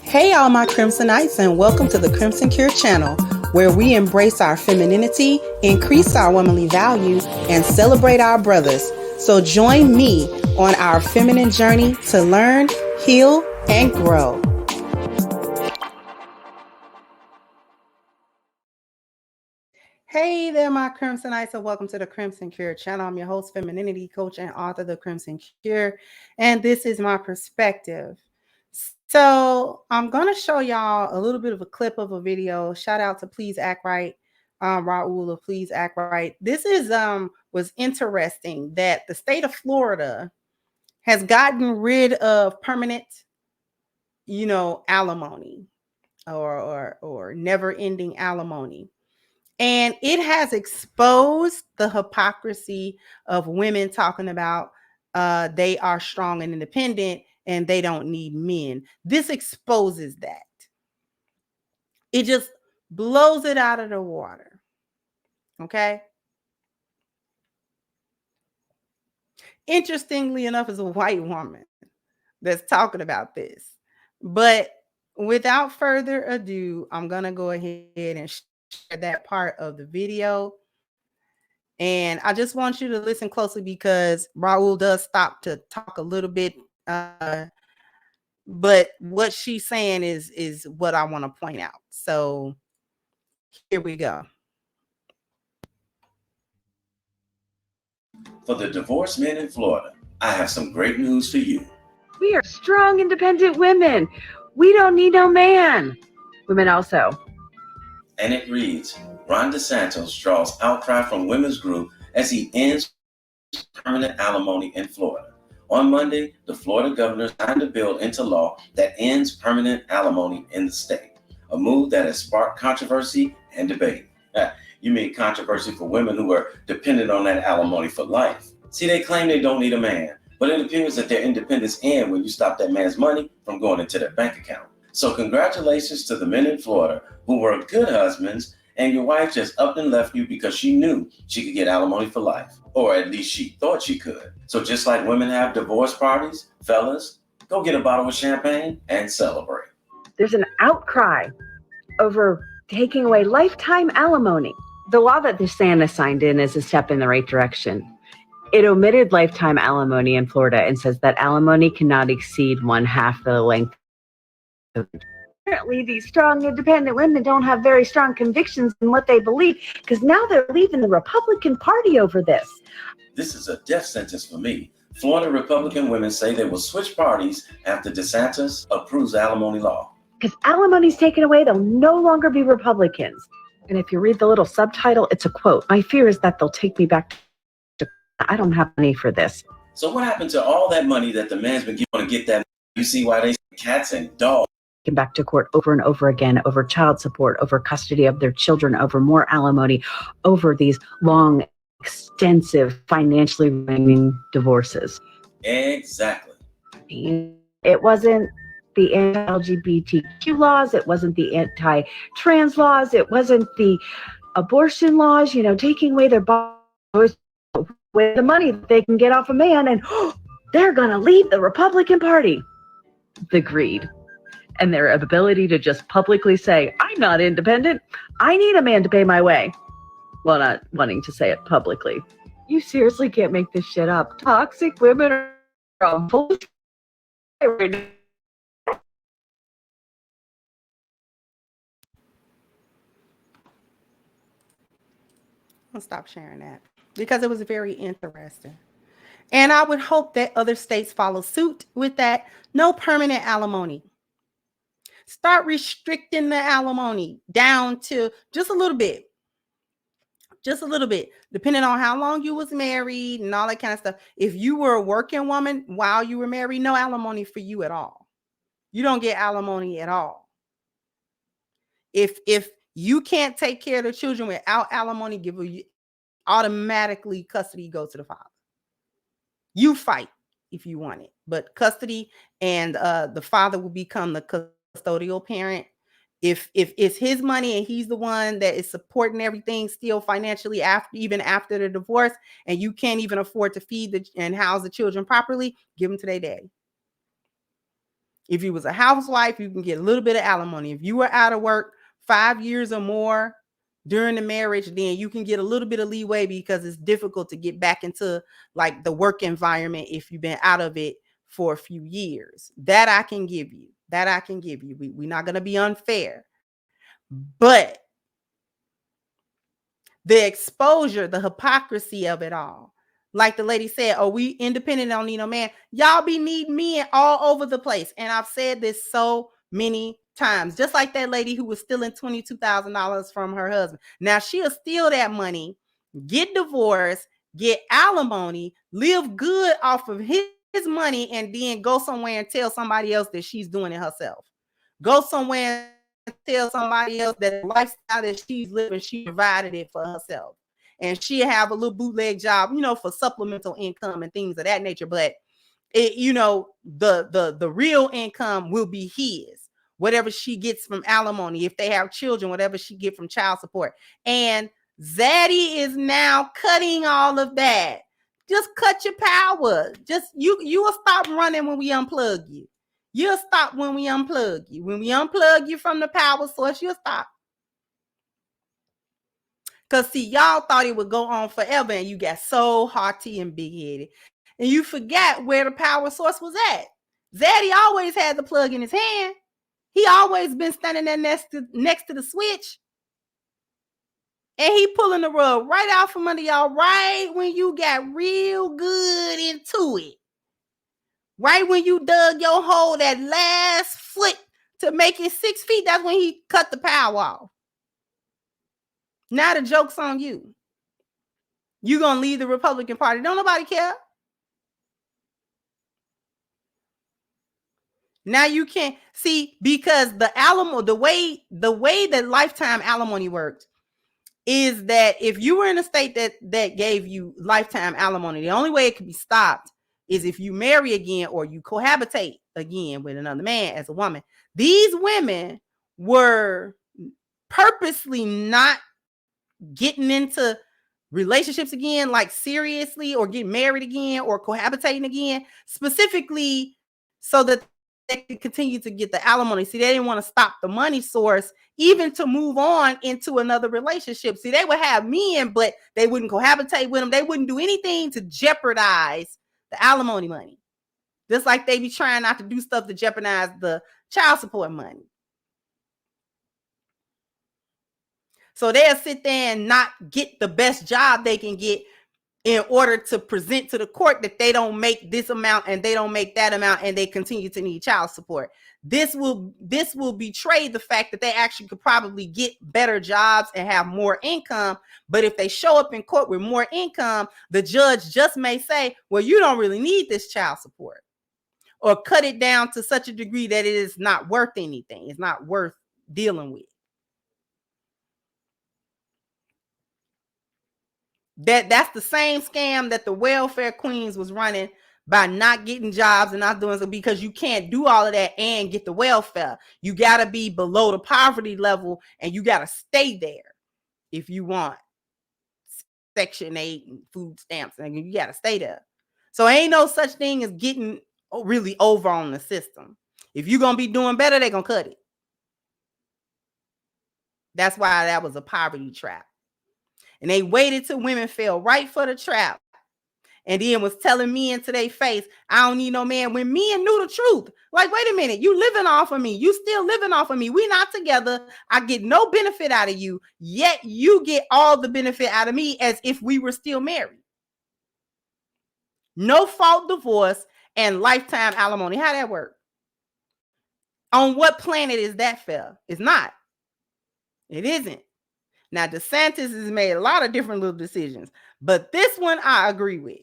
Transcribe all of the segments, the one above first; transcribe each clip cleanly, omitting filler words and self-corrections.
Hey, all my Crimsonites, and welcome to the Crimson Cure channel, where we embrace our femininity, increase our womanly values, and celebrate our brothers. So join me on our feminine journey to learn, heal, and grow. Hey there, my Crimsonites, and welcome to the Crimson Cure channel. I'm your host, femininity coach, and author of The Crimson Cure, and this is my perspective. So I'm going to show y'all a little bit of a clip of a video. Shout out to Please Act Right, Raul of Please Act Right. This is was interesting that the state of Florida has gotten rid of permanent, alimony or never-ending alimony. And it has exposed the hypocrisy of women talking about they are strong and independent and they don't need men. This exposes that. It just blows it out of the water. Okay. Interestingly enough, it's a white woman that's talking about this. But without further ado, I'm going to go ahead and share that part of the video. And I just want you to listen closely because Raul does stop to talk a little bit. But what she's saying is what I want to point out. So here we go. For the divorced men in Florida, I have some great news for you. We are strong, independent women. We don't need no man. Women also. And it reads, Ron DeSantis draws outcry from women's group as he ends permanent alimony in Florida. On Monday, the Florida governor signed a bill into law that ends permanent alimony in the state, a move that has sparked controversy and debate. You mean controversy for women who are dependent on that alimony for life. See, they claim they don't need a man, but it appears that their independence ends when you stop that man's money from going into their bank account. So congratulations to the men in Florida who were good husbands, and your wife just up and left you because she knew she could get alimony for life, or at least she thought she could. So just like women have divorce parties, fellas, go get a bottle of champagne and celebrate. There's an outcry over taking away lifetime alimony. The law that DeSantis signed in is a step in the right direction. It omitted lifetime alimony in Florida and says that alimony cannot exceed 1/2 the length of. Apparently, these strong, independent women don't have very strong convictions in what they believe because now they're leaving the Republican Party over this. This is a death sentence for me. Florida Republican women say they will switch parties after DeSantis approves the alimony law. Because alimony's taken away, they'll no longer be Republicans. And if you read the little subtitle, it's a quote. My fear is that they'll take me back to, I don't have money for this. So what happened to all that money that the man's been giving to get that? You see why they say cats and dogs. Back to court over and over again, over child support, over custody of their children, over more alimony, over these long, extensive, financially draining divorces. Exactly. It wasn't the anti-LGBTQ laws, it wasn't the anti-trans laws, it wasn't the abortion laws, taking away their bodies with the money that they can get off a man, and they're going to leave the Republican Party. The greed. And their ability to just publicly say, I'm not independent. I need a man to pay my way. Well, not wanting to say it publicly. You seriously can't make this shit up. Toxic women are full. I'll stop sharing that because it was very interesting. And I would hope that other states follow suit with that. No permanent alimony. Start restricting the alimony down to just a little bit. Just a little bit, depending on how long you was married and all that kind of stuff. If you were a working woman while you were married, no alimony for you at all. You don't get alimony at all. If you can't take care of the children without alimony, give you automatically custody goes to the father. You fight if you want it, but custody and the father will become the custodial parent. If it's his money and he's the one that is supporting everything still financially even after the divorce, and you can't even afford to feed and house the children properly, give them to their daddy. If you was a housewife, you can get a little bit of alimony. If you were out of work 5 years or more during the marriage, then you can get a little bit of leeway because it's difficult to get back into like the work environment if you've been out of it for a few years. That I can give you. We're not going to be unfair. But the exposure, the hypocrisy of it all. Like the lady said, oh, we independent, don't need no man. Y'all be needing men all over the place. And I've said this so many times. Just like that lady who was stealing $22,000 from her husband. Now she'll steal that money, get divorced, get alimony, live good off of his money, and then go somewhere and tell somebody else that she's doing it herself. Go somewhere and tell somebody else that the lifestyle that she's living, she provided it for herself. And she'll have a little bootleg job, for supplemental income and things of that nature. But it, the real income will be his. Whatever she gets from alimony, if they have children, whatever she get from child support. And Zaddy is now cutting all of that. Just cut your power. Just you will stop running when we unplug you. You'll stop when we unplug you. When we unplug you from the power source, you'll stop. Because, see, y'all thought it would go on forever, and you got so haughty and big-headed. And you forgot where the power source was at. Zaddy always had the plug in his hand. He always been standing there next to the switch. And he pulling the rug right out from under y'all right when you got real good into it. Right when you dug your hole that last foot to make it 6 feet, that's when he cut the power off. Now the joke's on you. You gonna leave the Republican Party. Don't nobody care. Now you can't see, because the way that lifetime alimony works is that if you were in a state that gave you lifetime alimony, the only way it could be stopped is if you marry again or you cohabitate again with another man as a woman. These women were purposely not getting into relationships again, like seriously, or getting married again or cohabitating again, specifically so that they could continue to get the alimony. See, they didn't want to stop the money source, even to move on into another relationship. See, they would have men, but they wouldn't cohabitate with them. They wouldn't do anything to jeopardize the alimony money. Just like they be trying not to do stuff to jeopardize the child support money. So they'll sit there and not get the best job they can get in order to present to the court that they don't make this amount and they don't make that amount and they continue to need child support. This will betray the fact that they actually could probably get better jobs and have more income. But if they show up in court with more income, the judge just may say, well, you don't really need this child support, or cut it down to such a degree that it is not worth anything. It's not worth dealing with. That's the same scam that the welfare queens was running by not getting jobs and not doing so, because you can't do all of that and get the welfare. You got to be below the poverty level and you got to stay there if you want Section 8 and food stamps, and you got to stay there. So ain't no such thing as getting really over on the system. If you're going to be doing better, they're going to cut it. That's why that was a poverty trap. And they waited till women fell right for the trap. And then was telling men to their face, I don't need no man, when men knew the truth. Like, wait a minute, you living off of me. You still living off of me. We not together. I get no benefit out of you. Yet you get all the benefit out of me as if we were still married. No fault divorce and lifetime alimony. How that work? On what planet is that fair? It's not. It isn't. Now, DeSantis has made a lot of different little decisions, but this one I agree with.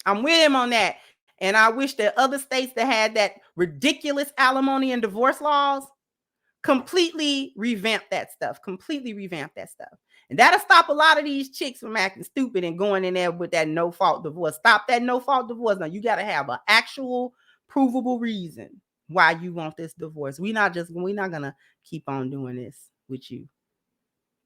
I'm with him on that. And I wish that other states that had that ridiculous alimony and divorce laws completely revamp that stuff. And that'll stop a lot of these chicks from acting stupid and going in there with that no-fault divorce. Stop that no-fault divorce. Now, you got to have an actual provable reason why you want this divorce. We're not going to keep on doing this with you.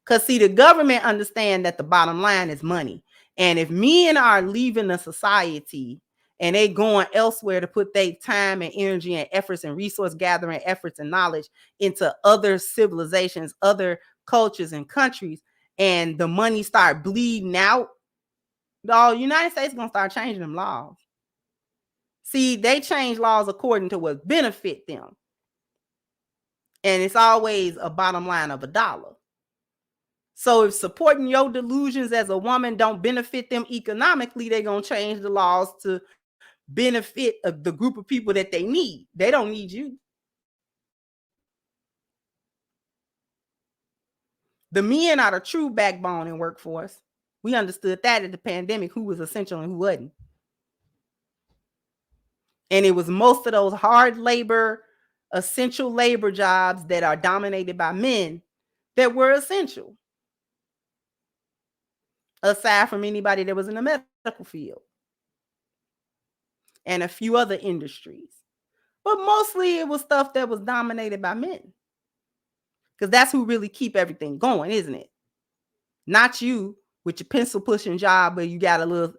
Because, see, the government understand that the bottom line is money. And if men are leaving the society and they going elsewhere to put their time and energy and efforts and resource gathering efforts and knowledge into other civilizations, other cultures and countries, and the money start bleeding out, the United States gonna start changing them laws. See, they change laws according to what benefit them. And it's always a bottom line of $1. So if supporting your delusions as a woman don't benefit them economically, they're going to change the laws to benefit the group of people that they need. They don't need you. The men are the true backbone in workforce. We understood that at the pandemic, who was essential and who wasn't. And it was most of those hard labor, essential labor jobs that are dominated by men that were essential. Aside from anybody that was in the medical field and a few other industries. But mostly it was stuff that was dominated by men. Because that's who really keep everything going, isn't it? Not you with your pencil pushing job where you got a little,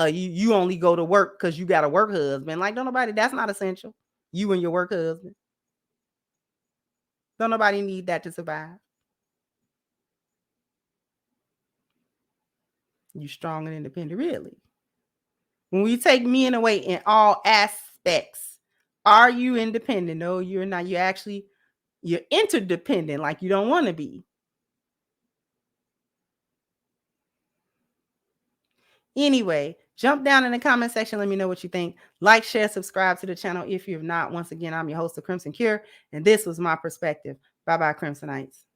you only go to work because you got a work husband. Like, don't nobody, that's not essential. You and your work husband. Don't nobody need that to survive. You strong and independent, really. When we take men away in all aspects, are you independent? No, you're not. You're interdependent, like you don't want to be. Anyway, jump down in the comment section. Let me know what you think. Like, share, subscribe to the channel if you have not. Once again, I'm your host of Crimson Cure, and this was my perspective. Bye-bye, Crimsonites.